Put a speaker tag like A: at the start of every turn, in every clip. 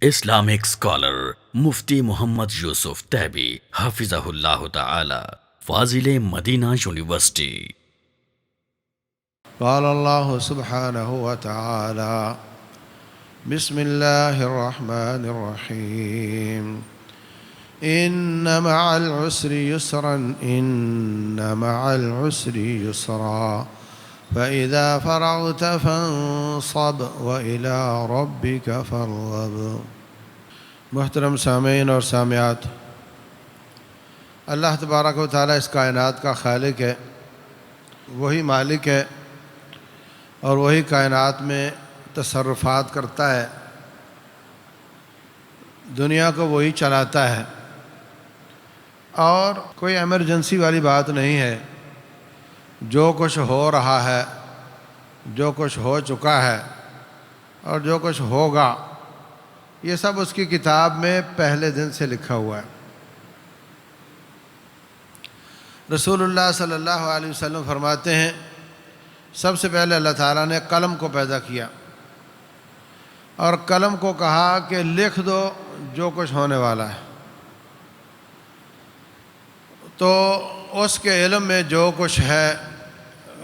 A: Islamic scholar Mufti Muhammad Yusuf Taibi Hafizahullah Ta'ala, Fazil Madina University.
B: قال الله سبحانه وتعالى: بسم الله الرحمن الرحيم. إن مع العسر يسرا إن مع العسر يسرا فإذا فرغت فانصب وإلى ربك فارغب. محترم سامعین اور سامعات، اللہ تبارک و تعالیٰ اس کائنات کا خالق ہے، وہی مالک ہے اور وہی کائنات میں تصرفات کرتا ہے، دنیا کو وہی چلاتا ہے، اور کوئی ایمرجنسی والی بات نہیں ہے۔ جو کچھ ہو رہا ہے، جو کچھ ہو چکا ہے اور جو کچھ ہوگا، یہ سب اس کی کتاب میں پہلے دن سے لکھا ہوا ہے۔ رسول اللہ صلی اللہ علیہ وسلم فرماتے ہیں، سب سے پہلے اللہ تعالیٰ نے قلم کو پیدا کیا اور قلم کو کہا کہ لکھ دو جو کچھ ہونے والا ہے، تو اس کے علم میں جو کچھ ہے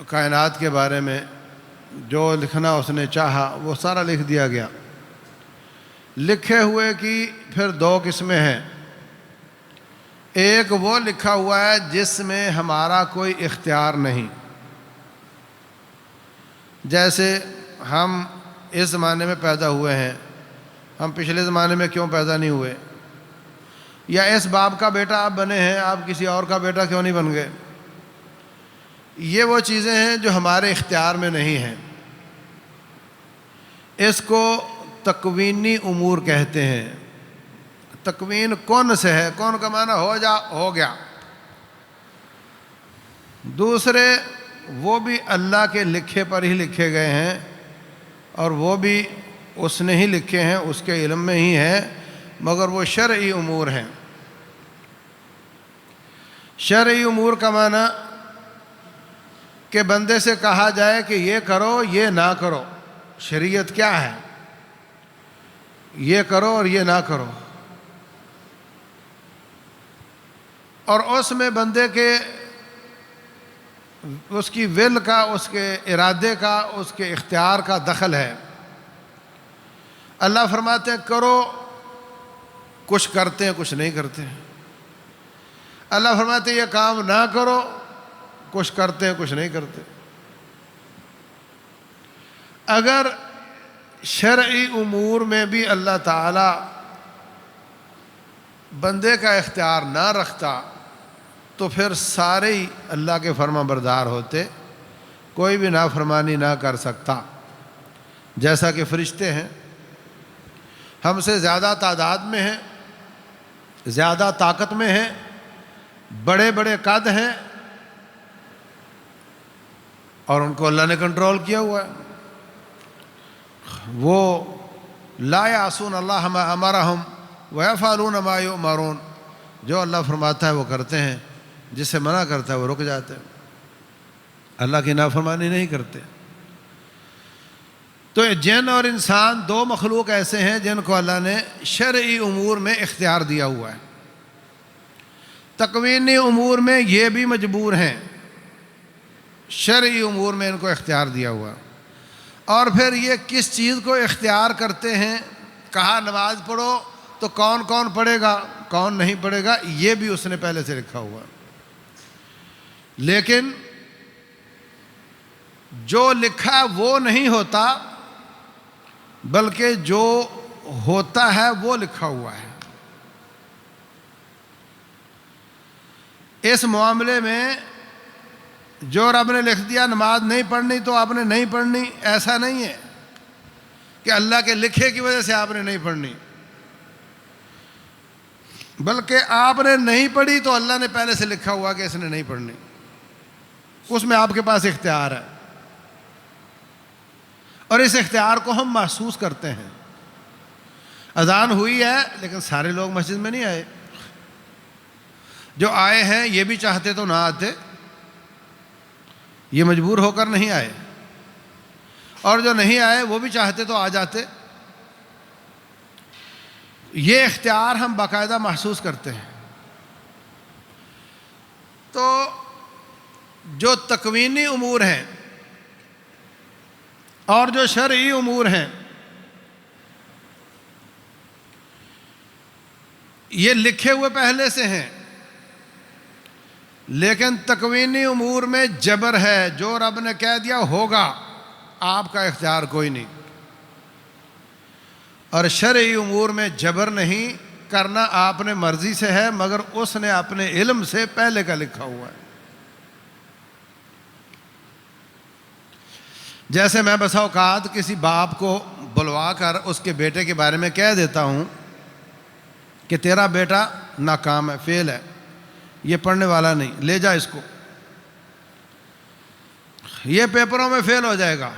B: کائنات کے بارے میں، جو لکھنا اس نے چاہا وہ سارا لکھ دیا گیا۔ لکھے ہوئے کی پھر دو قسمیں ہیں، ایک وہ لکھا ہوا ہے جس میں ہمارا کوئی اختیار نہیں، جیسے ہم اس زمانے میں پیدا ہوئے ہیں، ہم پچھلے زمانے میں کیوں پیدا نہیں ہوئے، یا اس باپ کا بیٹا آپ بنے ہیں، آپ کسی اور کا بیٹا کیوں نہیں بن گئے۔ یہ وہ چیزیں ہیں جو ہمارے اختیار میں نہیں ہیں، اس کو تکوینی امور کہتے ہیں۔ تکوین کون سے ہے، کون کا معنی ہو گیا۔ دوسرے وہ بھی اللہ کے لکھے پر ہی لکھے گئے ہیں، اور وہ بھی اس نے ہی لکھے ہیں، اس کے علم میں ہی ہیں، مگر وہ شرعی امور ہیں۔ شرعی امور کا معنی کہ بندے سے کہا جائے کہ یہ کرو یہ نہ کرو، شریعت کیا ہے، یہ کرو اور یہ نہ کرو، اور اس میں بندے کے اس کی ول کا، اس کے ارادے کا، اس کے اختیار کا دخل ہے۔ اللہ فرماتے ہیں کرو، کچھ کرتے ہیں کچھ نہیں کرتے۔ اللہ فرماتے ہیں یہ کام نہ کرو، کچھ کرتے ہیں کچھ نہیں کرتے۔ اگر شرعی امور میں بھی اللہ تعالی بندے کا اختیار نہ رکھتا تو پھر سارے ہی اللہ کے فرما بردار ہوتے، کوئی بھی نافرمانی نہ کر سکتا۔ جیسا کہ فرشتے ہیں، ہم سے زیادہ تعداد میں ہیں، زیادہ طاقت میں ہیں، بڑے بڑے قد ہیں، اور ان کو اللہ نے کنٹرول کیا ہوا ہے۔ وہ لا یعصون اللہ ما امرہم ویفعلون ما یؤمرون، جو اللہ فرماتا ہے وہ کرتے ہیں، جس سے منع کرتا ہے وہ رک جاتے ہیں، اللہ کی نافرمانی نہیں کرتے۔ تو جن اور انسان دو مخلوق ایسے ہیں جن کو اللہ نے شرعی امور میں اختیار دیا ہوا ہے۔ تکوینی امور میں یہ بھی مجبور ہیں، شرعی امور میں ان کو اختیار دیا ہوا ہے۔ اور پھر یہ کس چیز کو اختیار کرتے ہیں، کہا نماز پڑھو تو کون کون پڑھے گا کون نہیں پڑھے گا، یہ بھی اس نے پہلے سے لکھا ہوا ہے۔ لیکن جو لکھا ہے وہ نہیں ہوتا، بلکہ جو ہوتا ہے وہ لکھا ہوا ہے۔ اس معاملے میں جو رب نے لکھ دیا نماز نہیں پڑھنی تو آپ نے نہیں پڑھنی، ایسا نہیں ہے کہ اللہ کے لکھے کی وجہ سے آپ نے نہیں پڑھنی، بلکہ آپ نے نہیں پڑھی تو اللہ نے پہلے سے لکھا ہوا کہ اس نے نہیں پڑھنی، اس میں آپ کے پاس اختیار ہے، اور اس اختیار کو ہم محسوس کرتے ہیں۔ اذان ہوئی ہے لیکن سارے لوگ مسجد میں نہیں آئے، جو آئے ہیں یہ بھی چاہتے تو نہ آتے، یہ مجبور ہو کر نہیں آئے، اور جو نہیں آئے وہ بھی چاہتے تو آ جاتے۔ یہ اختیار ہم باقاعدہ محسوس کرتے ہیں۔ تو جو تکوینی امور ہیں اور جو شرعی امور ہیں یہ لکھے ہوئے پہلے سے ہیں، لیکن تکوینی امور میں جبر ہے، جو رب نے کہہ دیا ہوگا، آپ کا اختیار کوئی نہیں۔ اور شرعی امور میں جبر نہیں کرنا آپ نے مرضی سے ہے، مگر اس نے اپنے علم سے پہلے کا لکھا ہوا ہے۔ جیسے میں بسا اوقات کسی باپ کو بلوا کر اس کے بیٹے کے بارے میں کہہ دیتا ہوں کہ تیرا بیٹا ناکام ہے، فیل ہے، یہ پڑھنے والا نہیں، لے جا اس کو، یہ پیپروں میں فیل ہو جائے گا۔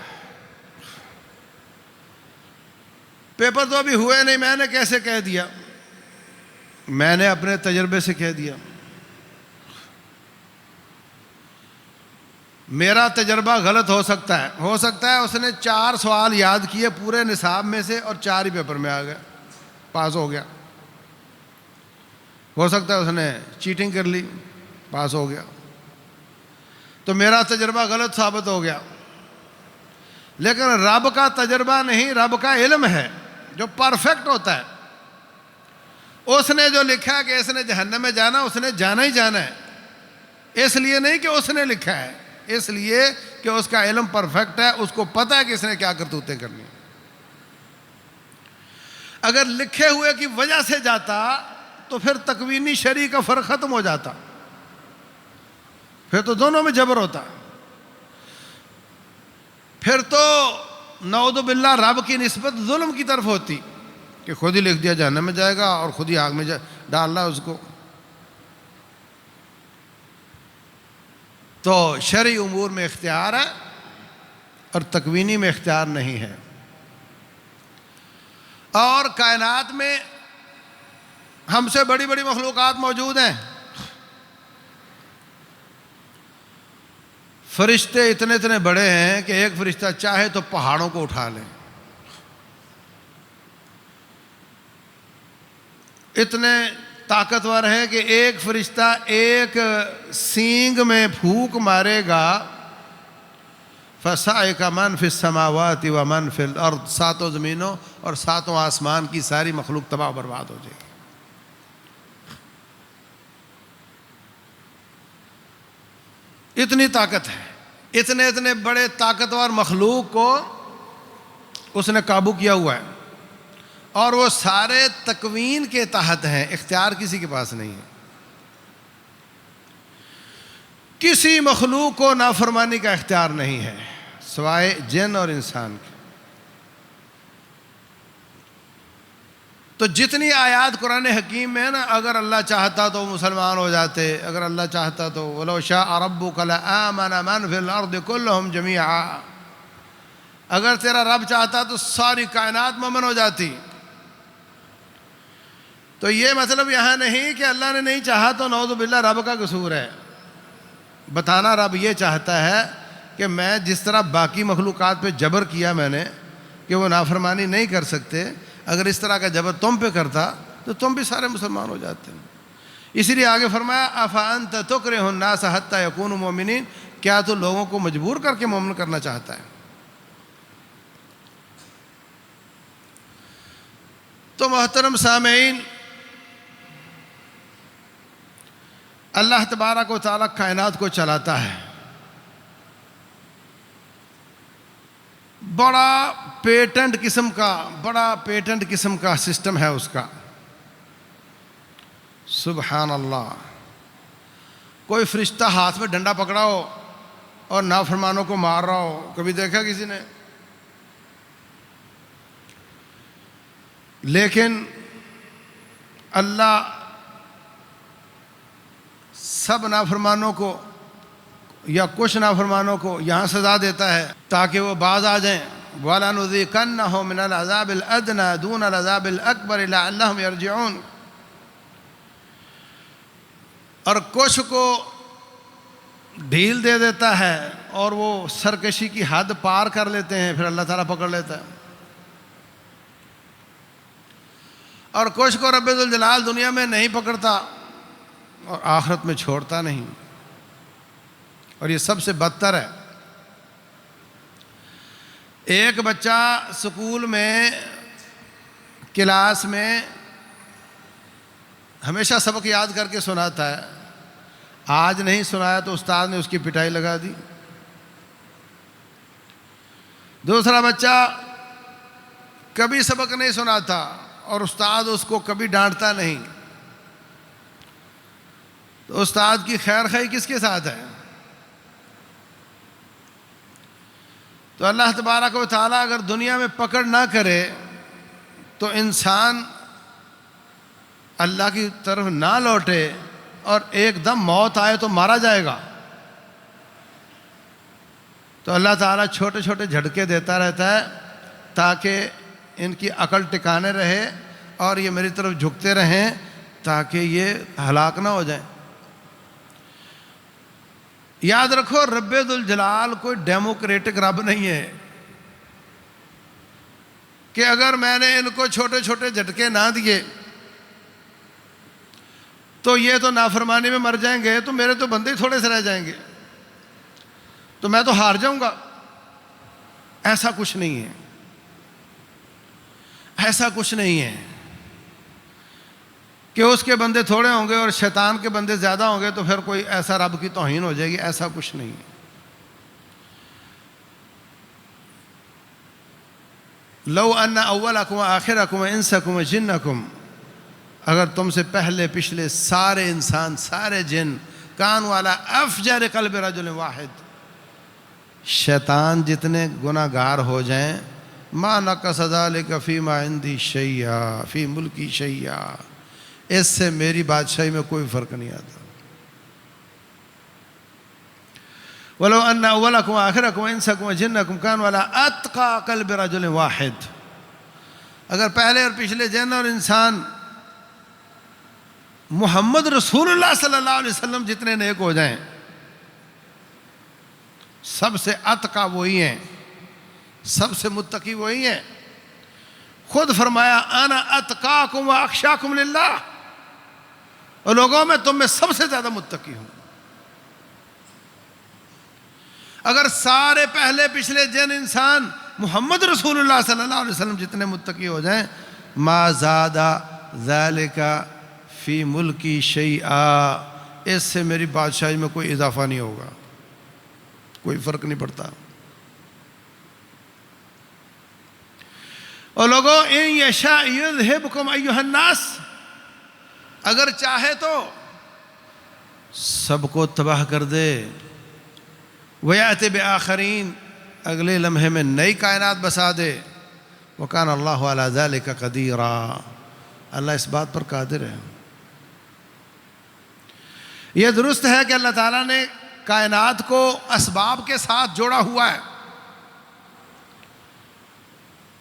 B: پیپر تو ابھی ہوئے نہیں، میں نے کیسے کہہ دیا؟ میں نے اپنے تجربے سے کہہ دیا۔ میرا تجربہ غلط ہو سکتا ہے اس نے 4 سوال یاد کیے پورے نصاب میں سے اور 4 ہی پیپر میں آ گئے، پاس ہو گیا۔ ہو سکتا ہے اس نے چیٹنگ کر لی، پاس ہو گیا۔ تو میرا تجربہ غلط ثابت ہو گیا، لیکن رب کا تجربہ نہیں، رب کا علم ہے جو پرفیکٹ ہوتا ہے۔ اس نے جو لکھا ہے کہ اس نے جہنم میں جانا، اس نے جانا ہی جانا ہے، اس لیے نہیں کہ اس نے لکھا ہے، اس لیے کہ اس کا علم پرفیکٹ ہے، اس کو پتہ ہے کہ اس نے کیا کرتوتیں کرنی ہیں۔ اگر لکھے ہوئے کی وجہ سے جاتا تو پھر تکوینی شرعی کا فرق ختم ہو جاتا، پھر تو دونوں میں جبر ہوتا، پھر تو نعوذ باللہ رب کی نسبت ظلم کی طرف ہوتی کہ خود ہی لکھ دیا جہنم میں جائے گا اور خود ہی آگ میں ڈال رہا اس کو۔ تو شرعی امور میں اختیار ہے اور تکوینی میں اختیار نہیں ہے۔ اور کائنات میں ہم سے بڑی بڑی مخلوقات موجود ہیں، فرشتے اتنے اتنے بڑے ہیں کہ ایک فرشتہ چاہے تو پہاڑوں کو اٹھا لے، اتنے طاقتور ہیں کہ ایک فرشتہ ایک سینگ میں پھونک مارے گا، فَصَعِقَ مَنْ فِي السَّمَاوَاتِ وَمَنْ فِي الْأَرْضِ، 7 زمینوں اور 7 آسمان کی ساری مخلوق تباہ و برباد ہو جائے گی۔ اتنی طاقت ہے، اتنے بڑے طاقتور مخلوق کو اس نے قابو کیا ہوا ہے، اور وہ سارے تکوین کے تحت ہیں، اختیار کسی کے پاس نہیں ہے۔ کسی مخلوق کو نافرمانی کا اختیار نہیں ہے سوائے جن اور انسان کے۔ تو جتنی آیات قرآن حکیم میں ہے نا، اگر اللہ چاہتا تو مسلمان ہو جاتے، اگر اللہ چاہتا تو وَلَوْ شَاءَ رَبُّكَ لَآمَنَ مَنْ فِي الْأَرْضِ كُلُّهُمْ جَمِيعًا، اگر تیرا رب چاہتا تو ساری کائنات مومن ہو جاتی۔ تو یہ مطلب یہاں نہیں کہ اللہ نے نہیں چاہا تو نعوذ باللہ رب کا قصور ہے، بتانا رب یہ چاہتا ہے کہ میں جس طرح باقی مخلوقات پہ جبر کیا میں نے کہ وہ نافرمانی نہیں کر سکتے، اگر اس طرح کا جبر تم پہ کرتا تو تم بھی سارے مسلمان ہو جاتے ہیں۔ اسی لیے آگے فرمایا أَفَأَنْتَ تُكْرِهُ النَّاسَ حَتَّى يَكُونُوا مُؤْمِنِينَ، کیا تو لوگوں کو مجبور کر کے مومن کرنا چاہتا ہے؟ تو محترم سامعین، اللہ تبارک و تعالیٰ کائنات کو چلاتا ہے، بڑا پیٹنٹ قسم کا سسٹم ہے اس کا، سبحان اللہ۔ کوئی فرشتہ ہاتھ میں ڈنڈا پکڑا ہو اور نافرمانوں کو مار رہا ہو، کبھی دیکھا کسی نے؟ لیکن اللہ سب نافرمانوں کو یا کچھ نافرمانوں کو یہاں سزا دیتا ہے تاکہ وہ باز آ جائیں۔ وَلَنُذِيقَنَّهُم مِّنَ الْعَذَابِ الْأَدْنَىٰ دُونَ الْعَذَابِ الْأَكْبَرِ لَعَلَّهُمْ يَرْجِعُونَ، اور کچھ کو ڈھیل دے دیتا ہے اور وہ سرکشی کی حد پار کر لیتے ہیں، پھر اللہ تعالیٰ پکڑ لیتا ہے۔ اور کچھ کو رب ذوالجلال دنیا میں نہیں پکڑتا اور آخرت میں چھوڑتا نہیں، اور یہ سب سے بدتر ہے۔ ایک بچہ سکول میں کلاس میں ہمیشہ سبق یاد کر کے سناتا ہے، آج نہیں سنایا تو استاد نے اس کی پٹائی لگا دی۔ دوسرا بچہ کبھی سبق نہیں سناتا اور استاد اس کو کبھی ڈانٹتا نہیں، تو استاد کی خیر خواہی کس کے ساتھ ہے؟ تو اللہ تبارک و تعالیٰ اگر دنیا میں پکڑ نہ کرے تو انسان اللہ کی طرف نہ لوٹے اور ایک دم موت آئے تو مارا جائے گا، تو اللہ تعالیٰ چھوٹے چھوٹے جھٹکے دیتا رہتا ہے تاکہ ان کی عقل ٹکانے رہے اور یہ میری طرف جھکتے رہیں تاکہ یہ ہلاک نہ ہو جائیں۔ یاد رکھو رب ذوالجلال کوئی ڈیموکریٹک رب نہیں ہے کہ اگر میں نے ان کو چھوٹے چھوٹے جھٹکے نہ دیے تو یہ تو نافرمانی میں مر جائیں گے، تو میرے تو بندے ہی تھوڑے سے رہ جائیں گے، تو میں تو ہار جاؤں گا۔ ایسا کچھ نہیں ہے، ایسا کچھ نہیں ہے کہ اس کے بندے تھوڑے ہوں گے اور شیطان کے بندے زیادہ ہوں گے تو پھر کوئی ایسا رب کی توہین ہو جائے گی، ایسا کچھ نہیں ہے۔ لو ان اولکم آخرکم انسکم جنکم، اگر تم سے پہلے پچھلے سارے انسان سارے جن کان والا افجر قلب رجل واحد، شیطان جتنے گناہ گار ہو جائیں، ما نقص ذلک فیما عندی شیئا فی ملکی شیئا، اس سے میری بادشاہی میں کوئی فرق نہیں آتا۔ وَلَوْ أَنَّ أَوَّلَكُمْ وَآخِرَكُمْ وَإِنسَكُمْ وَجِنَّكُمْ كَانُوا عَلَىٰ أَتْقَىٰ قَلْبِ رَجُلٍ وَاحِدٍ، اگر پہلے اور پچھلے جن اور انسان محمد رسول اللہ صلی اللہ علیہ وسلم جتنے نیک ہو جائیں، سب سے اتقیٰ وہی ہیں، سب سے متقی وہی ہیں۔ خود فرمایا انا اتقاکم واخشاکم للہ، اور لوگوں میں تم میں سب سے زیادہ متقی ہوں۔ اگر سارے پہلے پچھلے جن انسان محمد رسول اللہ صلی اللہ علیہ وسلم جتنے متقی ہو جائیں، ما زاد ذالک فی ملکی شیئا، اس سے میری بادشاہی میں کوئی اضافہ نہیں ہوگا، کوئی فرق نہیں پڑتا۔ اور لوگوں ان یشاء یذہبکم ایھا الناس، اگر چاہے تو سب کو تباہ کر دے، ویأتی بآخرین، اگلے لمحے میں نئی کائنات بسا دے، وکان اللہ علی ذلک قدیرا، اللہ اس بات پر قادر ہے۔ یہ درست ہے کہ اللہ تعالیٰ نے کائنات کو اسباب کے ساتھ جوڑا ہوا ہے،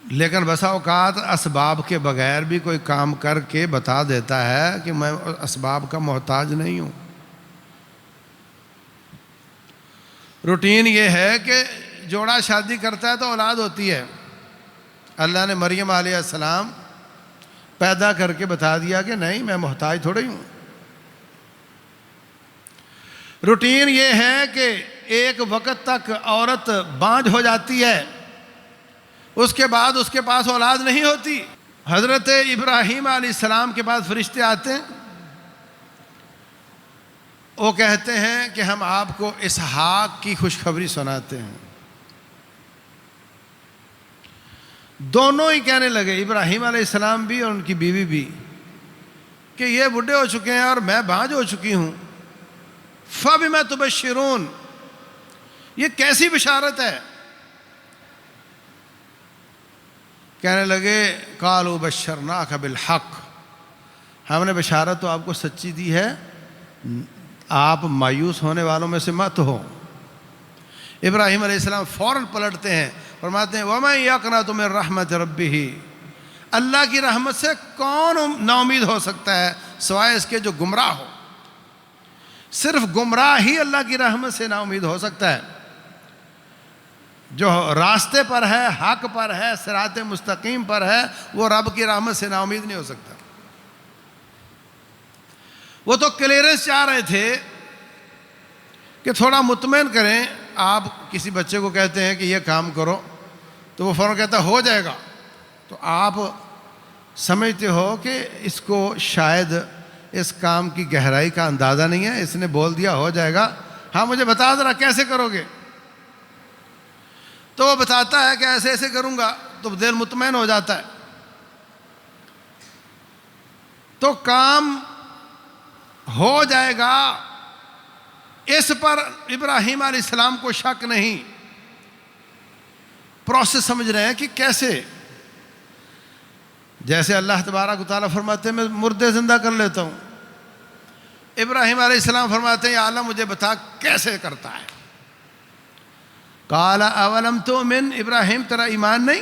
B: لیکن بسا اوقات اسباب کے بغیر بھی کوئی کام کر کے بتا دیتا ہے کہ میں اسباب کا محتاج نہیں ہوں۔ روٹین یہ ہے کہ جوڑا شادی کرتا ہے تو اولاد ہوتی ہے، اللہ نے مریم علیہ السلام پیدا کر کے بتا دیا کہ نہیں میں محتاج تھوڑی ہوں۔ روٹین یہ ہے کہ ایک وقت تک عورت بانجھ ہو جاتی ہے، اس کے بعد اس کے پاس اولاد نہیں ہوتی۔ حضرت ابراہیم علیہ السلام کے پاس فرشتے آتے ہیں، وہ کہتے ہیں کہ ہم آپ کو اسحاق کی خوشخبری سناتے ہیں۔ دونوں ہی کہنے لگے، ابراہیم علیہ السلام بھی اور ان کی بیوی بھی، کہ یہ بڈھے ہو چکے ہیں اور میں بانجھ ہو چکی ہوں، فَبِمَا تُبَشِّرُونَ، یہ کیسی بشارت ہے؟ کہنے لگے قَالُوا بَشَّرْنَاكَ بِالْحَقِّ، ہم نے بشارت تو آپ کو سچی دی ہے، آپ مایوس ہونے والوں میں سے مت ہو۔ ابراہیم علیہ السلام فوراً پلٹتے ہیں، فرماتے ہیں وَمَن يَقْنَطُ مِن رَحْمَتِ رَبِّهِ، اللہ کی رحمت سے کون نا امید ہو سکتا ہے سوائے اس کے جو گمراہ ہو۔ صرف گمراہ ہی اللہ کی رحمت سے نا امید ہو سکتا ہے، جو راستے پر ہے، حق پر ہے، صراط مستقیم پر ہے، وہ رب کی رحمت سے نا امید نہیں ہو سکتا۔ وہ تو کلیئرنس چاہ رہے تھے کہ تھوڑا مطمئن کریں. آپ کسی بچے کو کہتے ہیں کہ یہ کام کرو تو وہ فوراً کہتا ہو جائے گا, تو آپ سمجھتے ہو کہ اس کو شاید اس کام کی گہرائی کا اندازہ نہیں ہے, اس نے بول دیا ہو جائے گا, ہاں مجھے بتا ذرا کیسے کرو گے. تو وہ بتاتا ہے کہ ایسے ایسے کروں گا, تو دل مطمئن ہو جاتا ہے. تو کام ہو جائے گا, اس پر ابراہیم علیہ السلام کو شک نہیں. پروسیس سمجھ رہے ہیں کہ کیسے, جیسے اللہ تبارک و تعالیٰ فرماتے ہیں میں مردے زندہ کر لیتا ہوں, ابراہیم علیہ السلام فرماتے ہیں یا اللہ مجھے بتا کیسے کرتا ہے. قال اولم تؤمن, ابراہیم تیرا ایمان نہیں؟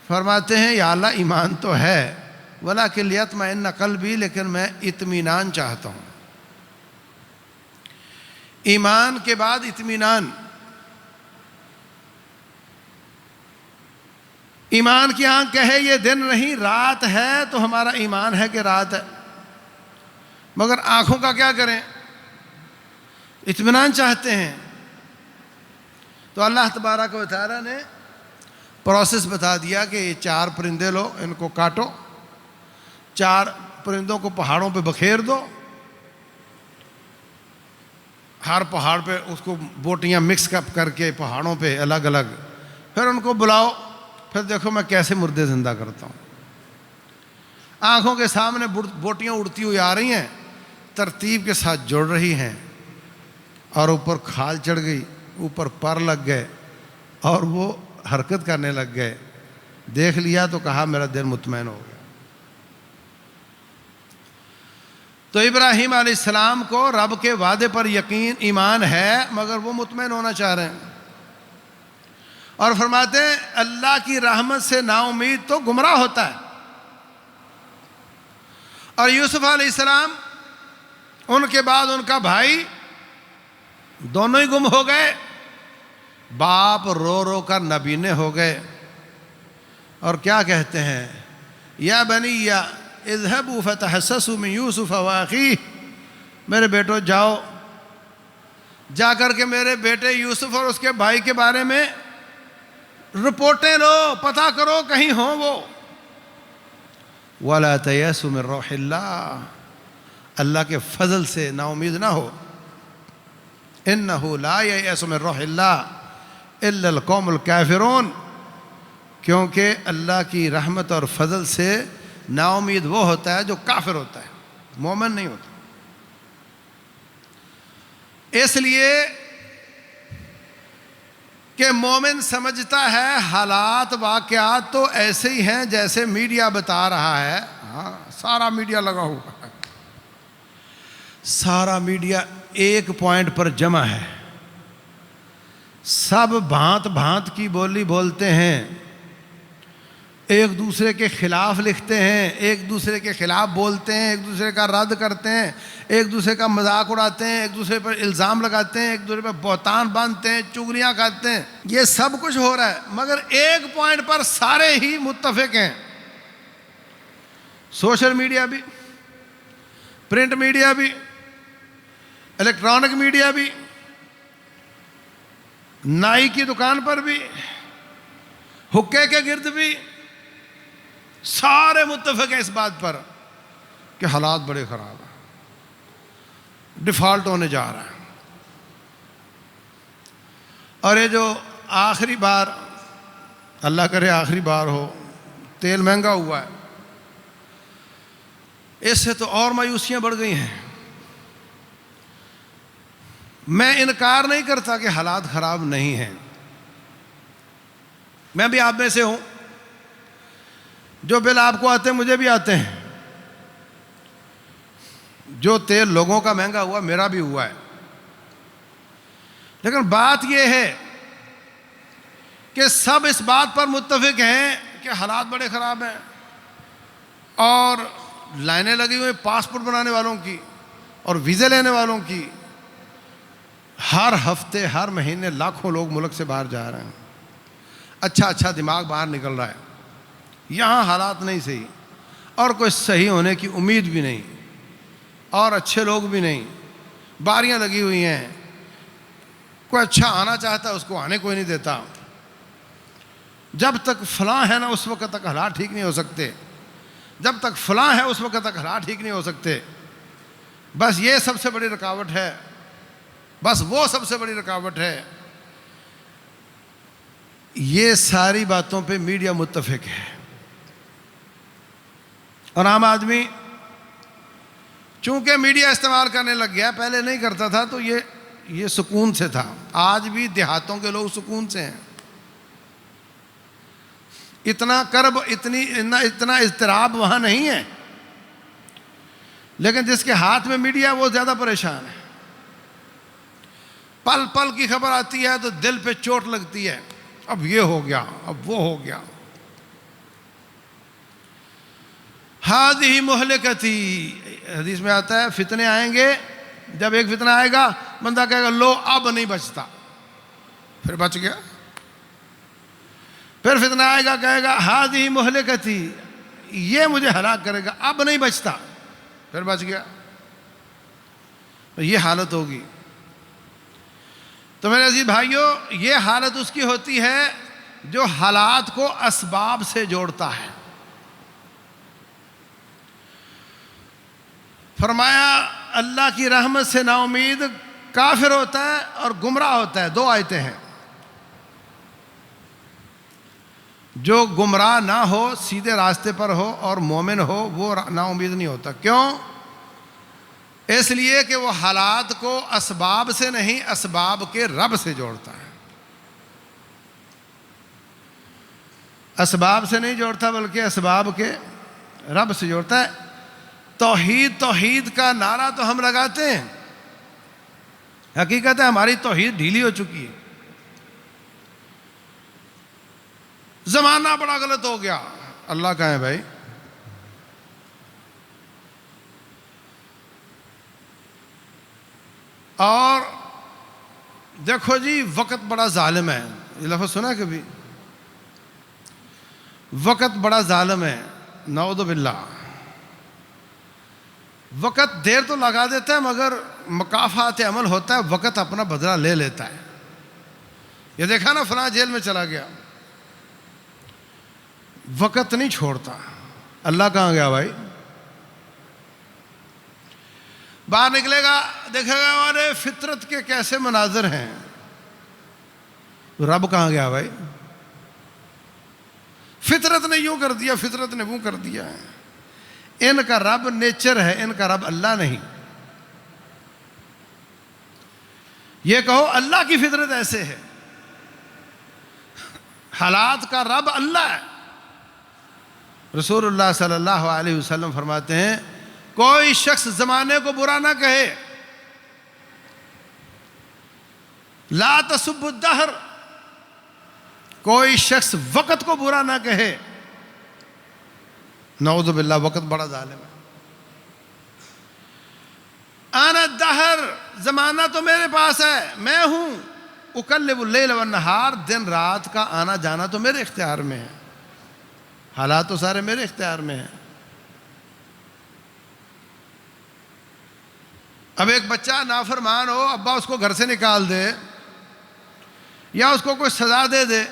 B: فرماتے ہیں یا اللہ ایمان تو ہے, ولکن لیطمئن قلبی, لیکن میں اطمینان چاہتا ہوں. ایمان کے بعد اطمینان. ایمان کی آنکھ کہے یہ دن نہیں رات ہے تو ہمارا ایمان ہے کہ رات ہے, مگر آنکھوں کا کیا کریں, اطمینان چاہتے ہیں. تو اللہ تبارک و تعالیٰ نے پروسیس بتا دیا کہ یہ 4 پرندے لو, ان کو کاٹو, 4 پرندوں کو پہاڑوں پہ بکھیر دو, ہر پہاڑ پہ اس کو بوٹیاں مکس کر کے پہاڑوں پہ الگ الگ, پھر ان کو بلاؤ, پھر دیکھو میں کیسے مردے زندہ کرتا ہوں. آنکھوں کے سامنے بوٹیاں اڑتی ہوئی آ رہی ہیں, ترتیب کے ساتھ جڑ رہی ہیں, اور اوپر کھال چڑھ گئی, اوپر پر لگ گئے اور وہ حرکت کرنے لگ گئے. دیکھ لیا تو کہا میرا دل مطمئن ہو گیا. تو ابراہیم علیہ السلام کو رب کے وعدے پر یقین ایمان ہے, مگر وہ مطمئن ہونا چاہ رہے ہیں. اور فرماتے ہیں اللہ کی رحمت سے نا امید تو گمراہ ہوتا ہے. اور یوسف علیہ السلام, ان کے بعد ان کا بھائی, دونوں ہی گم ہو گئے. باپ رو رو کر نبینے ہو گئے, اور کیا کہتے ہیں یا بنی اذهبوا فتحسسوا من یوسف واخیہ, میرے بیٹو جاؤ, جا کر کے میرے بیٹے یوسف اور اس کے بھائی کے بارے میں رپورٹیں لو, پتہ کرو کہیں ہوں وہ. وَلَا تَيَأْسُوا مِن رَوْحِ اللَّهِ, اللہ کے فضل سے نا امید نہ ہو. إِنَّهُ لَا يَيْأَسُ مِن رَوْحِ اللَّهِ إِلَّا الْقَوْمُ الْكَافِرُونَ, کیونکہ اللہ کی رحمت اور فضل سے نا امید وہ ہوتا ہے جو کافر ہوتا ہے, مومن نہیں ہوتا. اس لیے کہ مومن سمجھتا ہے حالات واقعات تو ایسے ہی ہیں جیسے میڈیا بتا رہا ہے. ہاں سارا میڈیا لگا ہوا ہے, سارا میڈیا ایک پوائنٹ پر جمع ہے, سب بھانت بھانت کی بولی بولتے ہیں, ایک دوسرے کے خلاف لکھتے ہیں, ایک دوسرے کے خلاف بولتے ہیں, ایک دوسرے کا رد کرتے ہیں, ایک دوسرے کا مذاق اڑاتے ہیں, ایک دوسرے پر الزام لگاتے ہیں, ایک دوسرے پر بہتان باندھتے ہیں, چغلیاں کھاتے ہیں. یہ سب کچھ ہو رہا ہے, مگر ایک پوائنٹ پر سارے ہی متفق ہیں. سوشل میڈیا بھی, پرنٹ میڈیا بھی, الیکٹرانک میڈیا بھی, نائی کی دکان پر بھی, حکے کے گرد بھی, سارے متفق ہیں اس بات پر کہ حالات بڑے خراب ہیں, ڈیفالٹ ہونے جا رہا ہے. اور یہ جو آخری بار, اللہ کرے آخری بار ہو, تیل مہنگا ہوا ہے, اس سے تو اور مایوسیاں بڑھ گئی ہیں. میں انکار نہیں کرتا کہ حالات خراب نہیں ہیں, میں بھی آپ میں سے ہوں, جو بل آپ کو آتے ہیں مجھے بھی آتے ہیں. جو تیل لوگوں کا مہنگا ہوا میرا بھی ہوا ہے, لیکن بات یہ ہے کہ سب اس بات پر متفق ہیں کہ حالات بڑے خراب ہیں, اور لائنیں لگی ہوئی پاسپورٹ بنانے والوں کی اور ویزے لینے والوں کی. ہر ہفتے ہر مہینے لاکھوں لوگ ملک سے باہر جا رہے ہیں, اچھا دماغ باہر نکل رہا ہے. یہاں حالات نہیں صحیح, اور کوئی صحیح ہونے کی امید بھی نہیں. اور اچھے لوگ بھی نہیں، باریاں لگی ہوئی ہیں، کوئی اچھا آنا چاہتا ہے اس کو آنے کوئی نہیں دیتا، جب تک فلاں ہے نا اس وقت تک حالات ٹھیک نہیں ہو سکتے، جب تک فلاں ہے اس وقت تک حالات ٹھیک نہیں ہو سکتے، بس یہ سب سے بڑی رکاوٹ ہے، بس وہ سب سے بڑی رکاوٹ ہے۔ یہ ساری باتوں پہ میڈیا متفق ہے، اور عام آدمی چونکہ میڈیا استعمال کرنے لگ گیا، پہلے نہیں کرتا تھا تو یہ سکون سے تھا۔ آج بھی دیہاتوں کے لوگ سکون سے ہیں، اتنا کرب، اتنا اضطراب وہاں نہیں ہے، لیکن جس کے ہاتھ میں میڈیا وہ زیادہ پریشان ہے۔ پل پل کی خبر آتی ہے تو دل پہ چوٹ لگتی ہے، اب یہ ہو گیا، اب وہ ہو گیا۔ ہادی مہلکتی، حدیث میں آتا ہے فتنے آئیں گے، جب ایک فتنہ آئے گا بندہ کہے گا لو اب نہیں بچتا، پھر بچ گیا۔ پھر فتنہ آئے گا، کہے گا ہادی مہلکتی، یہ مجھے ہلاک کرے گا، اب نہیں بچتا، پھر بچ گیا۔ یہ حالت ہوگی۔ تو میرے عزیز بھائیوں، یہ حالت اس کی ہوتی ہے جو حالات کو اسباب سے جوڑتا ہے۔ فرمایا اللہ کی رحمت سے نا امید کافر ہوتا ہے اور گمراہ ہوتا ہے۔ دو آیتیں ہیں۔ جو گمراہ نہ ہو، سیدھے راستے پر ہو اور مومن ہو، وہ نا امید نہیں ہوتا۔ کیوں؟ اس لیے کہ وہ حالات کو اسباب سے نہیں، اسباب کے رب سے جوڑتا ہے۔ اسباب سے نہیں جوڑتا بلکہ اسباب کے رب سے جوڑتا ہے۔ توحید توحید کا نعرہ تو ہم لگاتے ہیں، حقیقت ہے ہماری توحید ڈھیلی ہو چکی ہے۔ زمانہ بڑا غلط ہو گیا، اللہ کہاں ہے بھائی؟ اور دیکھو جی وقت بڑا ظالم ہے، یہ لفظ سنا کبھی؟ وقت بڑا ظالم ہے، نعوذ باللہ۔ وقت دیر تو لگا دیتا ہے مگر مکافات عمل ہوتا ہے، وقت اپنا بدلہ لے لیتا ہے۔ یہ دیکھا نا فلاں جیل میں چلا گیا، وقت نہیں چھوڑتا۔ اللہ کہاں گیا بھائی؟ باہر نکلے گا دیکھے گا ہمارے فطرت کے کیسے مناظر ہیں، رب کہاں گیا بھائی؟ فطرت نے یوں کر دیا، فطرت نے وہ کر دیا ہے۔ ان کا رب نیچر ہے، ان کا رب اللہ نہیں۔ یہ کہو اللہ کی فطرت ایسے ہے، حالات کا رب اللہ ہے۔ رسول اللہ صلی اللہ علیہ وسلم فرماتے ہیں کوئی شخص زمانے کو برا نہ کہے، لا تسب الدہر، کوئی شخص وقت کو برا نہ کہے۔ نعوذ باللہ، وقت بڑا ظالم ہے۔ انا الدہر، زمانہ تو میرے پاس ہے، میں ہوں۔ اقلب اللیل والنہار، دن رات کا آنا جانا تو میرے اختیار میں ہے، حالات تو سارے میرے اختیار میں ہیں۔ اب ایک بچہ نافرمان ہو، ابا اس کو گھر سے نکال دے یا اس کو کوئی سزا دے دے،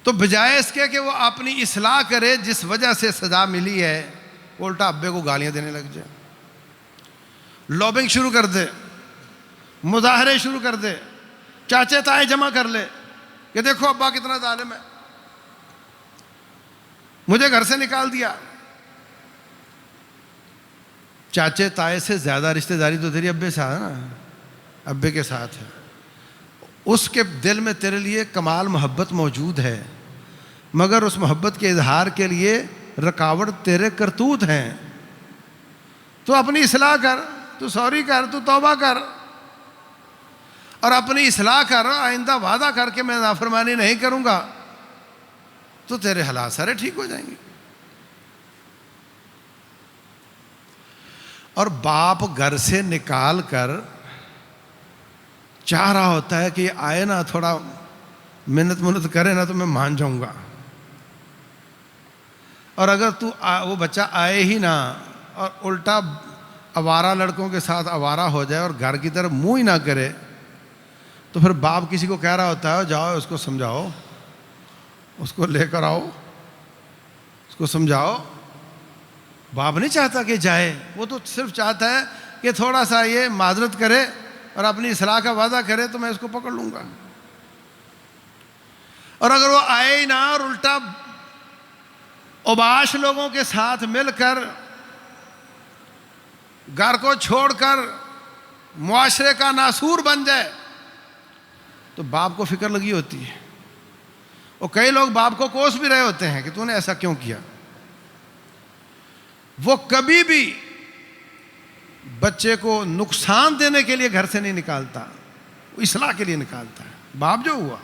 B: تو بجائے اس کے کہ وہ اپنی اصلاح کرے جس وجہ سے سزا ملی ہے، الٹا ابے کو گالیاں دینے لگ جائے، لابنگ شروع کر دے، مظاہرے شروع کر دے، چاچے تائے جمع کر لے کہ دیکھو ابا کتنا ظالم ہے، مجھے گھر سے نکال دیا۔ چاچے تائے سے زیادہ رشتہ داری تو تیری ابے سے ہے نا، ابے کے ساتھ ہے۔ اس کے دل میں تیرے لیے کمال محبت موجود ہے، مگر اس محبت کے اظہار کے لیے رکاوٹ تیرے کرتوت ہیں۔ تو اپنی اصلاح کر، تو سوری کر، تو توبہ کر، اور اپنی اصلاح کر، آئندہ وعدہ کر کے میں نافرمانی نہیں کروں گا، تو تیرے حالات سارے ٹھیک ہو جائیں گے۔ اور باپ گھر سے نکال کر چاہ رہا ہوتا ہے کہ یہ آئے نا، تھوڑا منت کرے نا تو میں مان جاؤں گا، اور اگر وہ بچہ آئے ہی نہ اور الٹا آوارہ لڑکوں کے ساتھ آوارہ ہو جائے اور گھر کی طرف منہ ہی نہ کرے، تو پھر باپ کسی کو کہہ رہا ہوتا ہے جاؤ اس کو سمجھاؤ، اس کو لے کر آؤ، اس کو سمجھاؤ۔ باپ نہیں چاہتا کہ جائے، وہ تو صرف چاہتا ہے کہ تھوڑا سا یہ معذرت کرے اور اپنی اصلاح کا وعدہ کرے تو میں اس کو پکڑ لوں گا۔ اور اگر وہ آئے ہی نہ اور الٹا اوباش لوگوں کے ساتھ مل کر گھر کو چھوڑ کر معاشرے کا ناسور بن جائے تو باپ کو فکر لگی ہوتی ہے، اور کئی لوگ باپ کو کوس بھی رہے ہوتے ہیں کہ تو نے ایسا کیوں کیا۔ وہ کبھی بھی بچے کو نقصان دینے کے لیے گھر سے نہیں نکالتا، وہ اصلاح کے لیے نکالتا ہے۔ باپ جو ہوا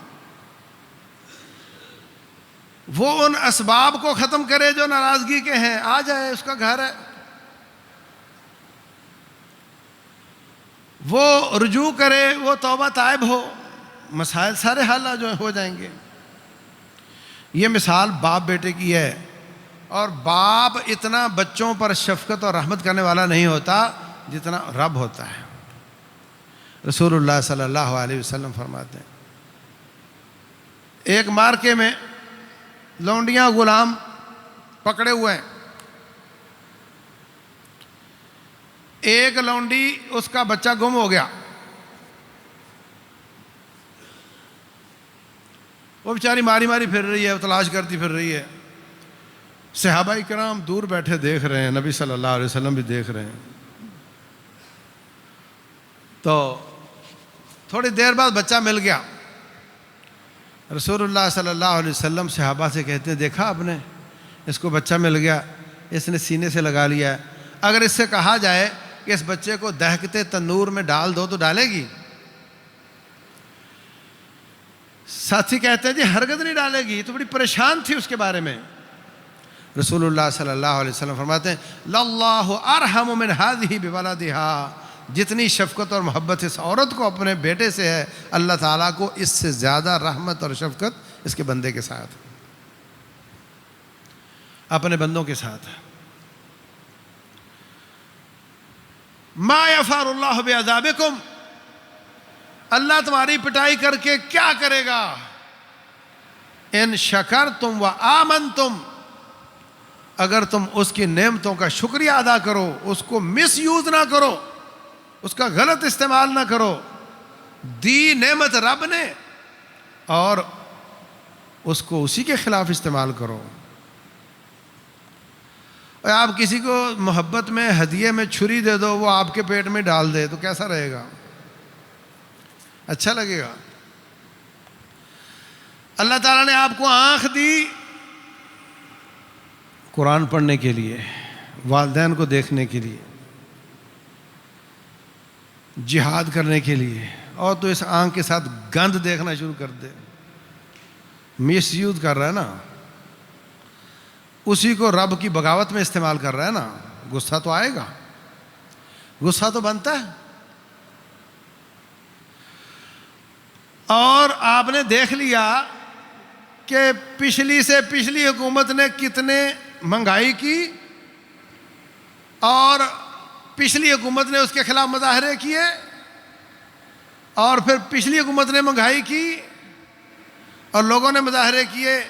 B: وہ ان اسباب کو ختم کرے جو ناراضگی کے ہیں، آ جائے، اس کا گھر ہے، وہ رجوع کرے، وہ توبہ طائب ہو، مسائل سارے حل جو ہو جائیں گے۔ یہ مثال باپ بیٹے کی ہے، اور باپ اتنا بچوں پر شفقت اور رحمت کرنے والا نہیں ہوتا جتنا رب ہوتا ہے۔ رسول اللہ صلی اللہ علیہ وسلم فرماتے ہیں ایک مارکے میں لونڈیاں غلام پکڑے ہوئے ہیں، ایک لونڈی اس کا بچہ گم ہو گیا، وہ بیچاری ماری ماری پھر رہی ہے، وہ تلاش کرتی پھر رہی ہے۔ صحابہ کرام دور بیٹھے دیکھ رہے ہیں، نبی صلی اللہ علیہ وسلم بھی دیکھ رہے ہیں۔ تو تھوڑی دیر بعد بچہ مل گیا۔ رسول اللہ صلی اللہ علیہ وسلم صحابہ سے کہتے ہیں دیکھا آپ نے، اس کو بچہ مل گیا، اس نے سینے سے لگا لیا ہے، اگر اس سے کہا جائے کہ اس بچے کو دہکتے تنور میں ڈال دو تو ڈالے گی؟ ساتھی کہتے ہیں جی ہرگز نہیں ڈالے گی، تو بڑی پریشان تھی اس کے بارے میں۔ رسول اللہ صلی اللہ علیہ وسلم فرماتے ہیں لَاللَّهُ أَرْحَمُ مِنْ هَذِهِ بِوَلَدِهَا، جتنی شفقت اور محبت اس عورت کو اپنے بیٹے سے ہے، اللہ تعالیٰ کو اس سے زیادہ رحمت اور شفقت اس کے بندے کے ساتھ، اپنے بندوں کے ساتھ۔ مَا يَفْعَلُ اللَّهُ بِعَذَابِكُمْ، اللہ تمہاری پٹائی کر کے کیا کرے گا؟ ان شکرتم وآمنتم، اگر تم اس کی نعمتوں کا شکریہ ادا کرو، اس کو مس یوز نہ کرو، اس کا غلط استعمال نہ کرو۔ دی نعمت رب نے اور اس کو اسی کے خلاف استعمال کرو۔ اور آپ کسی کو محبت میں ہدیے میں چھری دے دو، وہ آپ کے پیٹ میں ڈال دے تو کیسا رہے گا؟ اچھا لگے گا؟ اللہ تعالیٰ نے آپ کو آنکھ دی قرآن پڑھنے کے لیے، والدین کو دیکھنے کے لیے، جہاد کرنے کے لیے، اور تو اس آنکھ کے ساتھ گند دیکھنا شروع کر دے، مس یوز کر رہا ہے نا، اسی کو رب کی بغاوت میں استعمال کر رہا ہے نا، غصہ تو آئے گا، غصہ تو بنتا ہے۔ اور آپ نے دیکھ لیا کہ پچھلی سے پچھلی حکومت نے کتنے مہنگائی کی، اور پچھلی حکومت نے اس کے خلاف مظاہرے کیے، اور پھر پچھلی حکومت نے مہنگائی کی اور لوگوں نے مظاہرے کیے،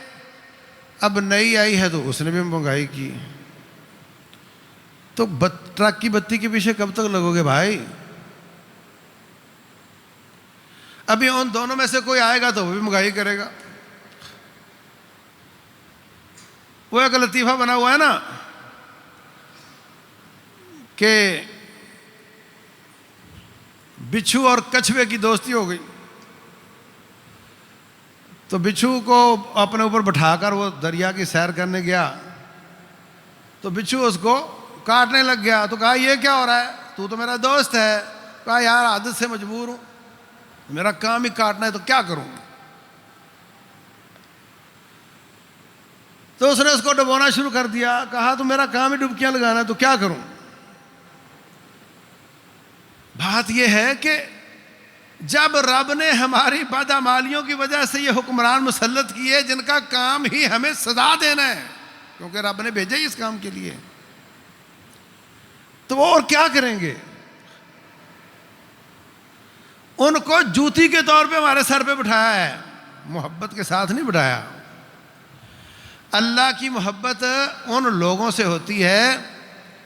B: اب نئی آئی ہے تو اس نے بھی مہنگائی کی۔ تو ٹرک کی بتی کے پیچھے کب تک لگو گے بھائی؟ ابھی ان دونوں میں سے کوئی آئے گا تو وہ بھی مہنگائی کرے گا۔ وہ ایک لطیفہ بنا ہوا ہے نا کہ بچھو اور کچھوے کی دوستی ہو گئی، تو بچھو کو اپنے اوپر بٹھا کر وہ دریا کی سیر کرنے گیا، تو بچھو اس کو کاٹنے لگ گیا، تو کہا یہ کیا ہو رہا ہے، تو میرا دوست ہے۔ کہا یار عادت سے مجبور ہوں، میرا کام ہی کاٹنا ہے تو کیا کروں۔ تو اس نے اس کو ڈبونا شروع کر دیا، کہا تو میرا کام ہی ڈبکیاں لگانا ہے تو کیا کروں۔ بات یہ ہے کہ جب رب نے ہماری بدعمالیوں کی وجہ سے یہ حکمران مسلط کیے جن کا کام ہی ہمیں سزا دینا ہے، کیونکہ رب نے بھیجا ہی اس کام کے لیے. تو وہ اور کیا کریں گے؟ ان کو جوتی کے طور پہ ہمارے سر پہ بٹھایا ہے، محبت کے ساتھ نہیں بٹھایا. اللہ کی محبت ان لوگوں سے ہوتی ہے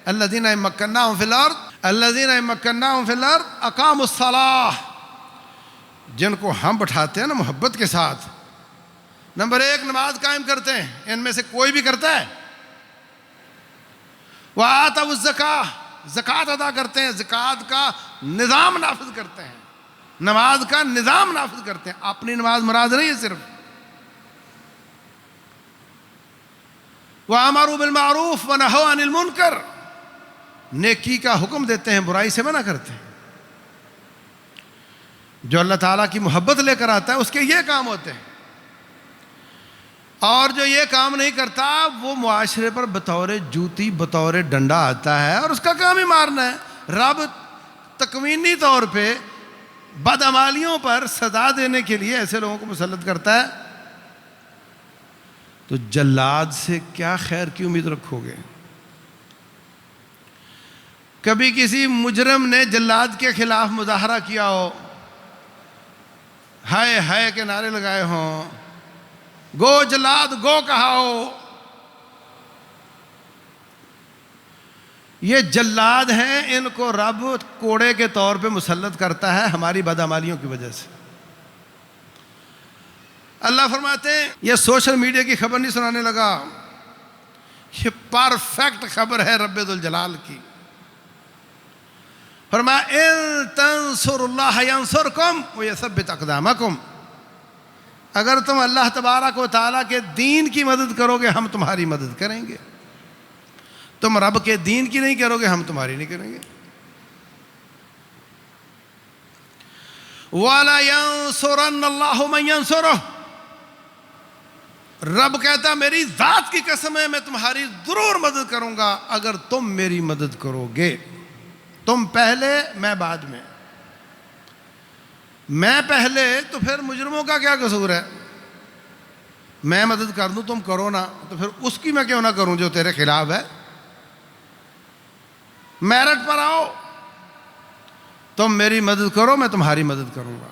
B: الذین مکناہم فی الارض اقاموا الصلاۃ، جن کو ہم بٹھاتے ہیں نا محبت کے ساتھ. نمبر 1 نماز قائم کرتے ہیں، ان میں سے کوئی بھی کرتا ہے. وآتوا الزکاۃ، زکوٰۃ ادا کرتے ہیں، زکوٰۃ کا نظام نافذ کرتے ہیں، نماز کا نظام نافذ کرتے ہیں. اپنی نماز مراد نہیں ہے صرف. وَأَمَرُوا بِالْمَعْرُوفِ وَنَهَوْا عَنِ الْمُنكَرِ، نیکی کا حکم دیتے ہیں، برائی سے منع کرتے ہیں. جو اللہ تعالیٰ کی محبت لے کر آتا ہے اس کے یہ کام ہوتے ہیں. اور جو یہ کام نہیں کرتا وہ معاشرے پر بطور جوتی بطور ڈنڈا آتا ہے اور اس کا کام ہی مارنا ہے. رب تکوینی طور پہ بدعمالیوں پر سزا دینے کے لیے ایسے لوگوں کو مسلط کرتا ہے. تو جلاد سے کیا خیر کی امید رکھو گے؟ کبھی کسی مجرم نے جلاد کے خلاف مظاہرہ کیا ہو، ہائے ہائے کے نعرے لگائے ہوں، گو جلاد گو کہا ہو، یہ جلاد ہیں، ان کو رب کوڑے کے طور پہ مسلط کرتا ہے ہماری بدعمالیوں کی وجہ سے. اللہ فرماتے ہیں یہ سوشل میڈیا کی خبر نہیں سنانے لگا، یہ پرفیکٹ خبر ہے رب ذوالجلال کی. فرمایا ان تنصروا اللہ ینصرکم ویثبت اقدامکم، اگر تم اللہ تبارک و تعالیٰ کے دین کی مدد کرو گے ہم تمہاری مدد کریں گے. تم رب کے دین کی نہیں کرو گے ہم تمہاری نہیں کریں گے. وَلَا يَنصُرَنَّ اللَّهُ مَن يَنصُرُهُ، رب کہتا میری ذات کی قسم ہے میں تمہاری ضرور مدد کروں گا اگر تم میری مدد کرو گے. تم پہلے میں بعد میں. میں پہلے تو پھر مجرموں کا کیا قصور ہے؟ میں مدد کر دوں تم کرو نا، تو پھر اس کی میں کیوں نہ کروں جو تیرے خلاف ہے؟ میرٹ پر آؤ، تم میری مدد کرو میں تمہاری مدد کروں گا.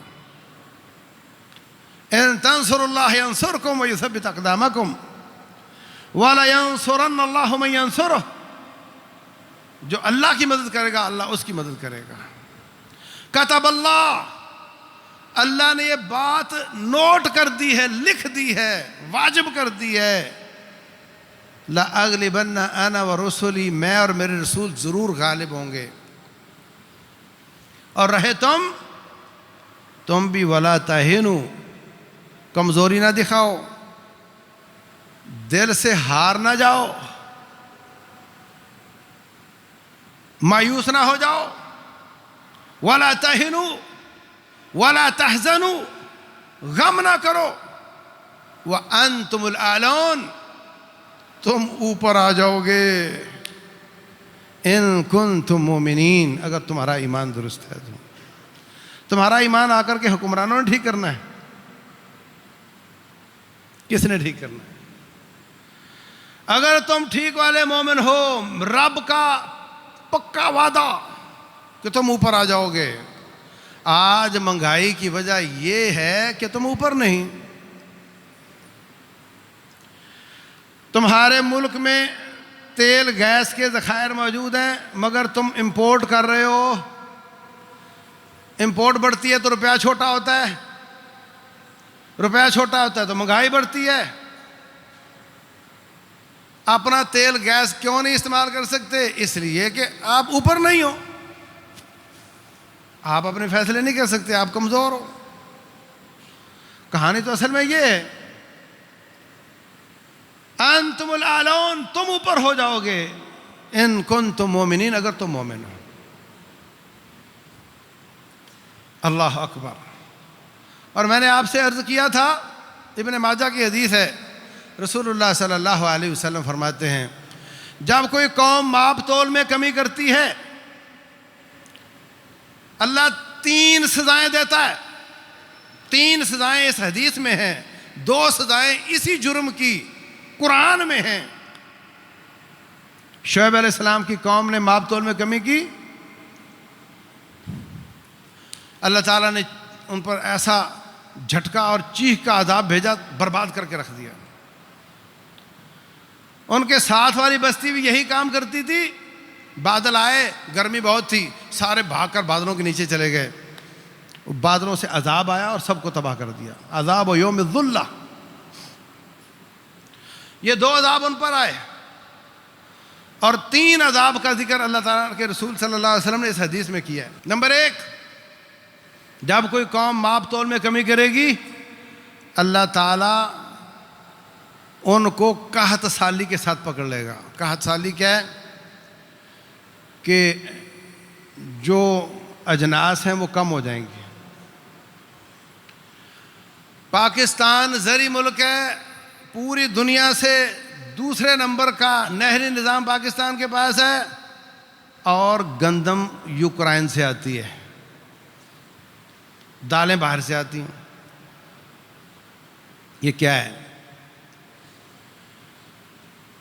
B: ان تنصروا اللہ ینصرکم ویثبت اقدامکم ولا ینصرن اللہ من ینصرہ، جو اللہ کی مدد کرے گا اللہ اس کی مدد کرے گا. کتب اللہ، اللہ نے یہ بات نوٹ کر دی ہے، لکھ دی ہے، واجب کر دی ہے. لَأَغْلِبَنَّ أَنَا وَرُسُلِي، میں اور میرے رسول ضرور غالب ہوں گے. اور رہے تم بھی وَلَا تَهِنُوا، کمزوری نہ دکھاؤ، دل سے ہار نہ جاؤ، مایوس نہ ہو جاؤ. وَلَا تَهِنُوا وَلَا تَحْزَنُوا، غم نہ کرو. وَأَنْتُمُ الْأَعْلَوْنَ، تم اوپر آ جاؤ گے. ان کنتم مومنین، اگر تمہارا ایمان درست ہے. تمہارا ایمان آ کر کے حکمرانوں نے ٹھیک کرنا ہے. کس نے ٹھیک کرنا ہے؟ اگر تم ٹھیک والے مومن ہو، رب کا پکا وعدہ کہ تم اوپر آ جاؤ گے. آج مہنگائی کی وجہ یہ ہے کہ تم اوپر نہیں. تمہارے ملک میں تیل گیس کے ذخائر موجود ہیں مگر تم امپورٹ کر رہے ہو. امپورٹ بڑھتی ہے تو روپیہ چھوٹا ہوتا ہے، روپیہ چھوٹا ہوتا ہے تو مہنگائی بڑھتی ہے. اپنا تیل گیس کیوں نہیں استعمال کر سکتے؟ اس لیے کہ آپ اوپر نہیں ہو، آپ اپنے فیصلے نہیں کر سکتے، آپ کمزور ہو. کہانی تو اصل میں یہ ہے، انتم الاعلون، تم اوپر ہو جاؤ گے. ان کنتم مومنین، اگر تم مومن ہو. اللہ اکبر. اور میں نے آپ سے عرض کیا تھا، ابن ماجہ کی حدیث ہے، رسول اللہ صلی اللہ علیہ وسلم فرماتے ہیں جب کوئی قوم ماپ تول میں کمی کرتی ہے اللہ 3 سزائیں دیتا ہے. 3 سزائیں اس حدیث میں ہیں، 2 سزائیں اسی جرم کی قرآن میں ہیں. شعیب علیہ السلام کی قوم نے ماپ تول میں کمی کی، اللہ تعالیٰ نے ان پر ایسا جھٹکا اور چیخ کا عذاب بھیجا، برباد کر کے رکھ دیا۔ ان کے ساتھ والی بستی بھی یہی کام کرتی تھی، بادل آئے، گرمی بہت تھی، سارے بھاگ کر بادلوں کے نیچے چلے گئے، بادلوں سے عذاب آیا اور سب کو تباہ کر دیا۔ عذاب و یوم الذلہ، یہ دو عذاب ان پر آئے، اور تین عذاب کا ذکر اللہ تعالیٰ کے رسول صلی اللہ علیہ وسلم نے اس حدیث میں کیا ہے۔ نمبر 1، جب کوئی قوم ماپ تول میں کمی کرے گی، اللہ تعالیٰ ان کو قحط سالی کے ساتھ پکڑ لے گا۔ قحط سالی کیا ہے؟ کہ جو اجناس ہیں وہ کم ہو جائیں گے۔ پاکستان زرعی ملک ہے، پوری دنیا سے دوسرے نمبر کا نہری نظام پاکستان کے پاس ہے، اور گندم یوکرائن سے آتی ہے، دالیں باہر سے آتی ہیں۔ یہ کیا ہے؟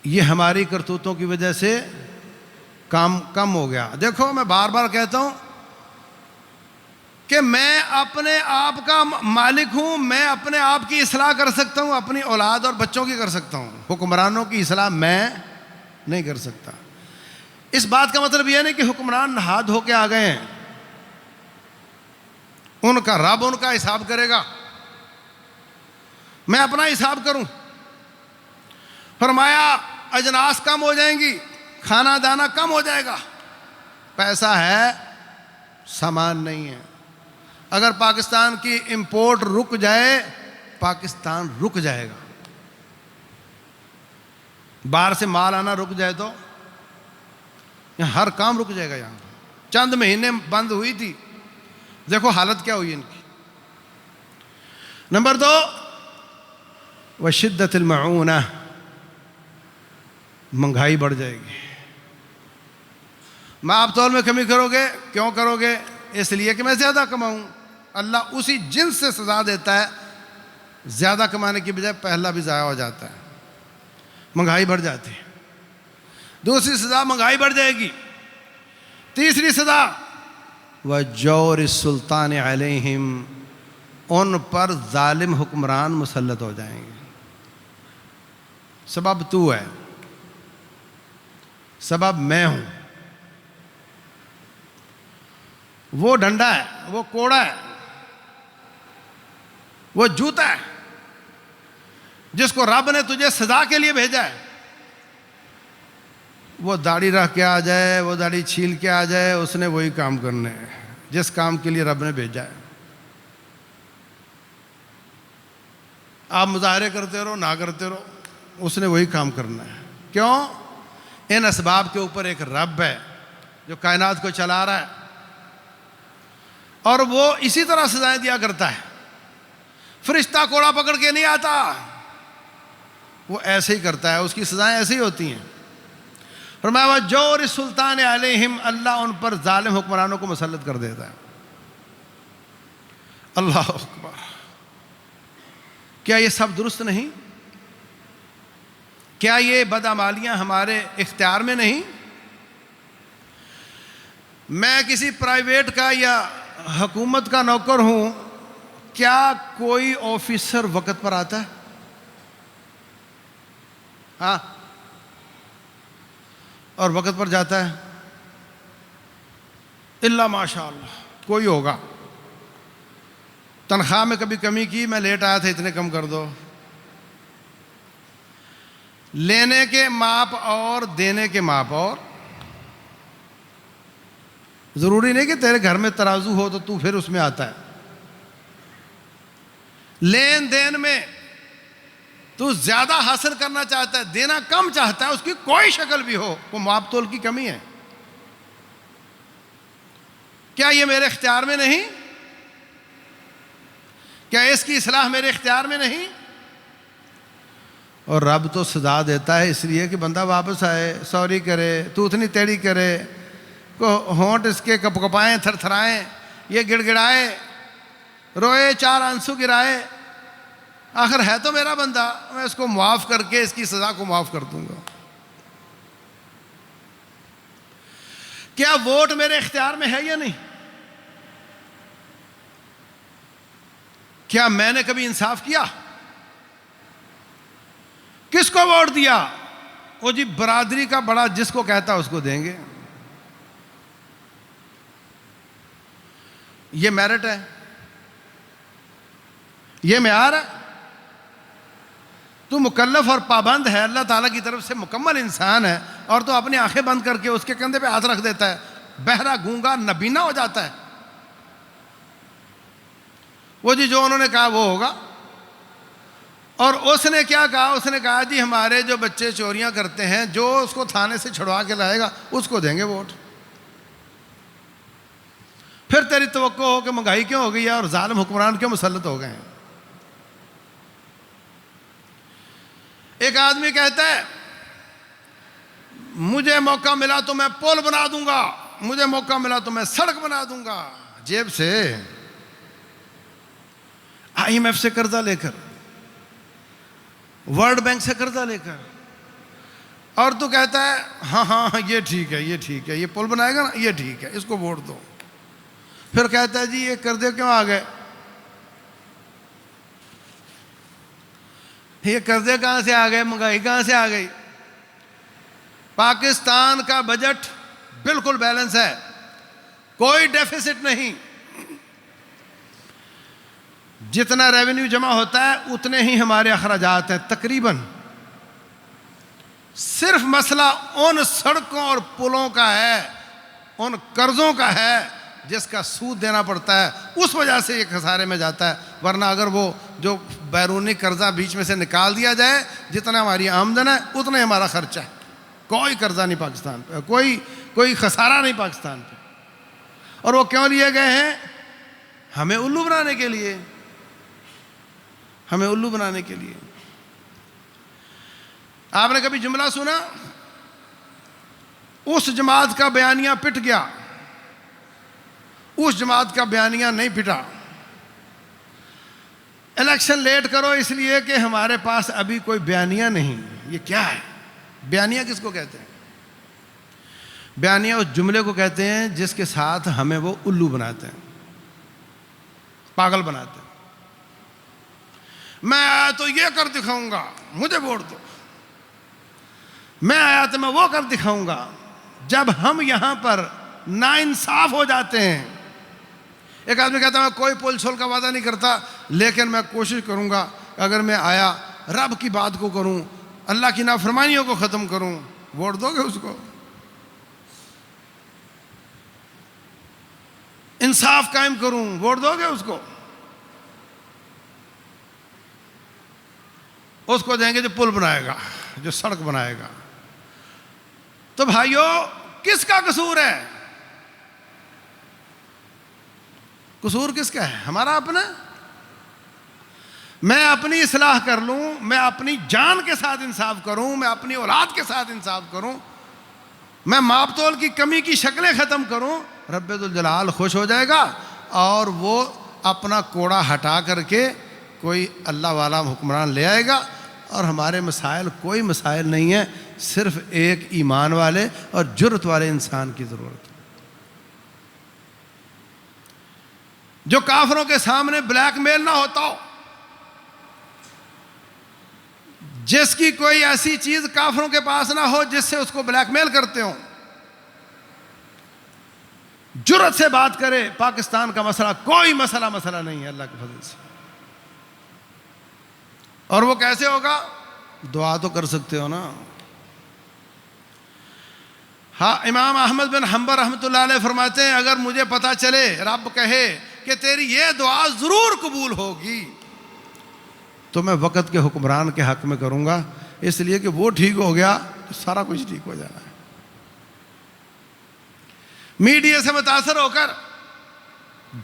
B: یہ ہماری کرتوتوں کی وجہ سے کام کم ہو گیا۔ دیکھو، میں بار بار کہتا ہوں کہ میں اپنے آپ کا مالک ہوں، میں اپنے آپ کی اصلاح کر سکتا ہوں، اپنی اولاد اور بچوں کی کر سکتا ہوں، حکمرانوں کی اصلاح میں نہیں کر سکتا۔ اس بات کا مطلب یہ نہیں کہ حکمران نہاد ہو کے آ گئے ہیں، ان کا رب ان کا حساب کرے گا، میں اپنا حساب کروں۔ فرمایا اجناس کم ہو جائیں گی، کھانا دانا کم ہو جائے گا، پیسہ ہے، سامان نہیں ہے۔ اگر پاکستان کی امپورٹ رک جائے، پاکستان رک جائے گا۔ باہر سے مال آنا رک جائے تو یہاں ہر کام رک جائے گا۔ یہاں چند مہینے بند ہوئی تھی، دیکھو حالت کیا ہوئی ان کی۔ نمبر 2، وشدت المعونہ، مہنگائی بڑھ جائے گی۔ ماپ تول میں کمی کرو گے، کیوں کرو گے؟ اس لیے کہ میں زیادہ کماؤں۔ اللہ اسی جنس سے سزا دیتا ہے، زیادہ کمانے کی بجائے پہلا بھی ضائع ہو جاتا ہے، مہنگائی بڑھ جاتی ہے۔ دوسری سزا مہنگائی بڑھ جائے گی۔ تیسری سزا وجور السلطان علیہم، ان پر ظالم حکمران مسلط ہو جائیں گے۔ سبب تو ہے، سبب میں ہوں۔ وہ ڈنڈا ہے، وہ کوڑا ہے، وہ جوتا ہے جس کو رب نے تجھے سزا کے لیے بھیجا ہے۔ وہ داڑھی رکھ کے آ جائے، وہ داڑھی چھیل کے آ جائے، اس نے وہی کام کرنے ہیں جس کام کے لیے رب نے بھیجا ہے۔ آپ مظاہرے کرتے رہو، نہ کرتے رہو، اس نے وہی کام کرنا ہے۔ کیوں؟ ان اسباب کے اوپر ایک رب ہے جو کائنات کو چلا رہا ہے، اور وہ اسی طرح سزائیں دیا کرتا ہے۔ فرشتہ کوڑا پکڑ کے نہیں آتا، وہ ایسے ہی کرتا ہے، اس کی سزائیں ایسے ہی ہوتی ہیں۔ فرمایا وجور السلطان علیہم، اللہ ان پر ظالم حکمرانوں کو مسلط کر دیتا ہے۔ اللہ اکبر! کیا یہ سب درست نہیں؟ کیا یہ بدعمالیاں ہمارے اختیار میں نہیں؟ میں کسی پرائیویٹ کا یا حکومت کا نوکر ہوں، کیا کوئی آفیسر وقت پر آتا ہے؟ ہاں، اور وقت پر جاتا ہے؟ الا ماشاء اللہ کوئی ہوگا۔ تنخواہ میں کبھی کمی کی، میں لیٹ آیا تھا، اتنے کم کر دو۔ لینے کے ماپ اور دینے کے ماپ اور۔ ضروری نہیں کہ تیرے گھر میں ترازو ہو تو پھر اس میں آتا ہے۔ لین دین میں تو زیادہ حاصل کرنا چاہتا ہے، دینا کم چاہتا ہے، اس کی کوئی شکل بھی ہو، وہ ماپ تول کی کمی ہے۔ کیا یہ میرے اختیار میں نہیں؟ کیا اس کی اصلاح میرے اختیار میں نہیں؟ اور رب تو سزا دیتا ہے اس لیے کہ بندہ واپس آئے، سوری کرے، تو اتنی ٹیڑھی کرے، ہونٹ اس کے کپ کپائیں، تھر تھرائیں، یہ گڑ گڑائے، روئے، چار آنسو گرائے، آخر ہے تو میرا بندہ، میں اس کو معاف کر کے اس کی سزا کو معاف کر دوں گا۔ کیا ووٹ میرے اختیار میں ہے یا نہیں؟ کیا میں نے کبھی انصاف کیا؟ کس کو ووٹ دیا؟ وہ جی برادری کا بڑا جس کو کہتا اس کو دیں گے. یہ میرٹ ہے، یہ معیار ہے. تو مکلف اور پابند ہے، اللہ تعالیٰ کی طرف سے مکمل انسان ہے، اور تو اپنی آنکھیں بند کر کے اس کے کندھے پہ ہاتھ رکھ دیتا ہے، بہرا گونگا نبینا ہو جاتا ہے. وہ جی جو انہوں نے کہا وہ ہوگا. اور اس نے کیا کہا؟ اس نے کہا جی ہمارے جو بچے چوریاں کرتے ہیں، جو اس کو تھانے سے چھڑوا کے لائے گا اس کو دیں گے ووٹ. پھر تیری توقع ہو کہ مہنگائی کیوں ہو گئی ہے اور ظالم حکمران کیوں مسلط ہو گئے ہیں. ایک آدمی کہتا ہے مجھے موقع ملا تو میں پل بنا دوں گا، مجھے موقع ملا تو میں سڑک بنا دوں گا. جیب سے، IMF سے قرضہ لے کر، ورلڈ بینک سے قرضہ لے کر، اور تو کہتا ہے ہاں ہاں یہ ٹھیک ہے، یہ ٹھیک ہے، یہ پل بنائے گا نا، یہ ٹھیک ہے، اس کو ووٹ دو. پھر کہتا ہے جی یہ قرضے کیوں آ گئے؟ یہ قرضے کہاں سے آ گئے؟ مہنگائی کہاں سے آ گئی؟ پاکستان کا بجٹ بالکل بیلنس ہے، کوئی ڈیفیسٹ نہیں. جتنا ریونیو جمع ہوتا ہے اتنے ہی ہمارے اخراجات ہیں تقریباً. صرف مسئلہ ان سڑکوں اور پلوں کا ہے، ان قرضوں کا ہے جس کا سود دینا پڑتا ہے، اس وجہ سے یہ خسارے میں جاتا ہے. ورنہ اگر وہ جو بیرونی قرضہ بیچ میں سے نکال دیا جائے، جتنا ہماری آمدن ہے اتنا ہمارا خرچہ ہے. کوئی قرضہ نہیں پاکستان پہ، کوئی خسارہ نہیں پاکستان پہ. اور وہ کیوں لیے گئے ہیں؟ ہمیں الو بنانے کے لیے، ہمیں الو بنانے کے لیے. آپ نے کبھی جملہ سنا اس جماعت کا بیانیہ پٹ گیا؟ اس جماعت کا بیانیہ نہیں پٹا. الیکشن لیٹ کرو اس لیے کہ ہمارے پاس ابھی کوئی بیانیہ نہیں. یہ کیا ہے؟ بیانیہ کس کو کہتے ہیں؟ بیانیہ اس جملے کو کہتے ہیں جس کے ساتھ ہمیں وہ الو بناتے ہیں، پاگل بناتے ہیں. میں آیا تو یہ کر دکھاؤں گا، مجھے ووٹ دو. میں آیا تو میں وہ کر دکھاؤں گا. جب ہم یہاں پر ناانصاف ہو جاتے ہیں، ایک آدمی کہتا ہے میں کوئی پول چھول کا وعدہ نہیں کرتا، لیکن میں کوشش کروں گا اگر میں آیا رب کی بات کو کروں، اللہ کی نافرمانیوں کو ختم کروں. ووٹ دو گے اس کو؟ انصاف قائم کروں، ووٹ دو گے اس کو؟ اس کو دیں گے جو پل بنائے گا، جو سڑک بنائے گا. تو بھائیو کس کا قصور ہے؟ قصور کس کا ہے؟ ہمارا اپنا. میں اپنی اصلاح کر لوں، میں اپنی جان کے ساتھ انصاف کروں، میں اپنی اولاد کے ساتھ انصاف کروں، میں ماپ تول کی کمی کی شکلیں ختم کروں، رب ذوالجلال خوش ہو جائے گا اور وہ اپنا کوڑا ہٹا کر کے کوئی اللہ والا حکمران لے آئے گا. اور ہمارے مسائل کوئی مسائل نہیں ہیں، صرف ایک ایمان والے اور جرأت والے انسان کی ضرورت ہے، جو کافروں کے سامنے بلیک میل نہ ہوتا ہو، جس کی کوئی ایسی چیز کافروں کے پاس نہ ہو جس سے اس کو بلیک میل کرتے ہوں. جرأت سے بات کرے. پاکستان کا مسئلہ کوئی مسئلہ نہیں ہے اللہ کے فضل سے. اور وہ کیسے ہوگا؟ دعا تو کر سکتے ہو نا. ہاں، امام احمد بن حنبل رحمۃ اللہ علیہ فرماتے ہیں اگر مجھے پتا چلے، رب کہے کہ تیری یہ دعا ضرور قبول ہوگی، تو میں وقت کے حکمران کے حق میں کروں گا، اس لیے کہ وہ ٹھیک ہو گیا تو سارا کچھ ٹھیک ہو جانا ہے. میڈیا سے متاثر ہو کر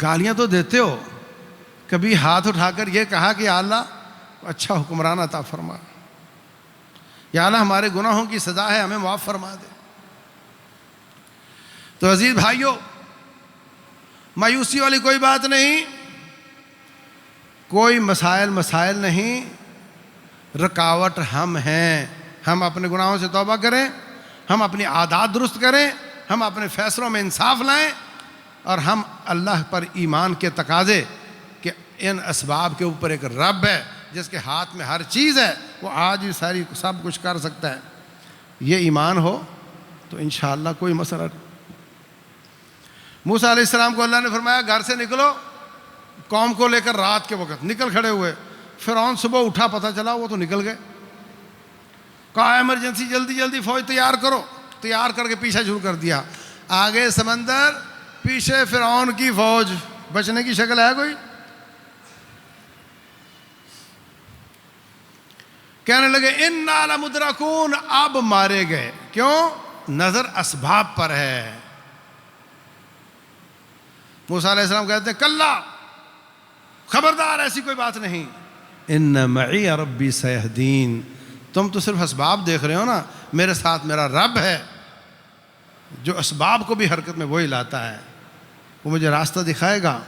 B: گالیاں تو دیتے ہو، کبھی ہاتھ اٹھا کر یہ کہا کہ یا اللہ اچھا حکمران عطا فرما، یا اللہ ہمارے گناہوں کی سزا ہے ہمیں معاف فرما دے. تو عزیز بھائیو، مایوسی والی کوئی بات نہیں، کوئی مسائل نہیں. رکاوٹ ہم ہیں. ہم اپنے گناہوں سے توبہ کریں، ہم اپنی عادات درست کریں ہم اپنے فیصلوں میں انصاف لائیں اور ہم اللہ پر ایمان کے تقاضے کہ ان اسباب کے اوپر ایک رب ہے جس کے ہاتھ میں ہر چیز ہے، وہ آج بھی سب کچھ کر سکتا ہے، یہ ایمان ہو تو انشاءاللہ کوئی مسئلہ نہیں۔ موسیٰ علیہ السلام کو اللہ نے فرمایا گھر سے نکلو، قوم کو لے کر رات کے وقت نکل کھڑے ہوئے۔ فرعون صبح اٹھا، پتہ چلا وہ تو نکل گئے۔ کہا ایمرجنسی جلدی جلدی فوج تیار کرو، تیار کر کے پیچھا شروع کر دیا۔ آگے سمندر، پیچھے فرعون کی فوج، بچنے کی شکل ہے کوئی؟ کہنے لگے انا لمدرکون، اب مارے گئے۔ کیوں؟ نظر اسباب پر ہے۔ موسیٰ علیہ السلام کہتے ہیں کلا، خبردار ایسی کوئی بات نہیں، ان معی ربی سیہدین، تم تو صرف اسباب دیکھ رہے ہو نا، میرے ساتھ میرا رب ہے جو اسباب کو بھی حرکت میں وہی لاتا ہے، وہ مجھے راستہ دکھائے گا۔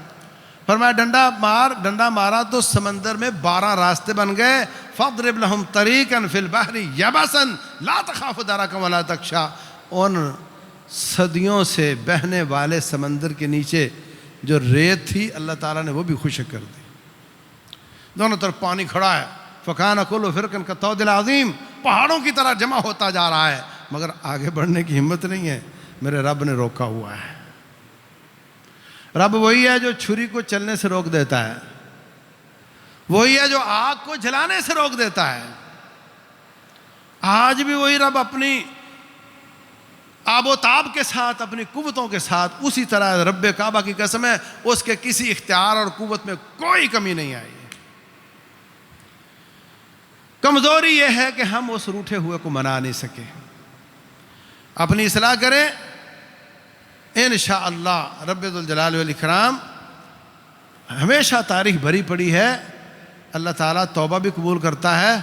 B: فرمایا ڈنڈا مار، ڈنڈا مارا تو سمندر میں 12 راستے بن گئے۔ فاضرب لهم طریقا فی البحر یبسا لا تخاف درکا ولا تخشا، ان صدیوں سے بہنے والے سمندر کے نیچے جو ریت تھی اللہ تعالیٰ نے وہ بھی خشک کر دی، دونوں طرف پانی کھڑا ہے۔ فکان کل فرقا کالطود العظیم، پہاڑوں کی طرح جمع ہوتا جا رہا ہے، مگر آگے بڑھنے کی ہمت نہیں ہے، میرے رب نے روکا ہوا ہے۔ رب وہی ہے جو چھری کو چلنے سے روک دیتا ہے، وہی ہے جو آگ کو جلانے سے روک دیتا ہے۔ آج بھی وہی رب اپنی آب و تاب کے ساتھ، اپنی قوتوں کے ساتھ اسی طرح رب کعبہ کی قسم ہے، اس کے کسی اختیار اور قوت میں کوئی کمی نہیں آئی۔ کمزوری یہ ہے کہ ہم اس روٹھے ہوئے کو منا نہیں سکے۔ اپنی اصلاح کریں، انشاءاللہ رب ذوالجلال والاکرام۔ ہمیشہ تاریخ بھری پڑی ہے، اللہ تعالیٰ توبہ بھی قبول کرتا ہے،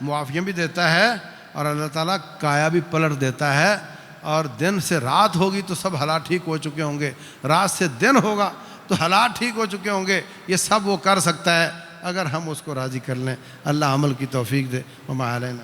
B: معافیاں بھی دیتا ہے، اور اللہ تعالیٰ کایا بھی پلٹ دیتا ہے۔ اور دن سے رات ہوگی تو سب حالات ٹھیک ہو چکے ہوں گے، رات سے دن ہوگا تو حالات ٹھیک ہو چکے ہوں گے۔ یہ سب وہ کر سکتا ہے اگر ہم اس کو راضی کر لیں۔ اللہ عمل کی توفیق دے۔ وما علینا۔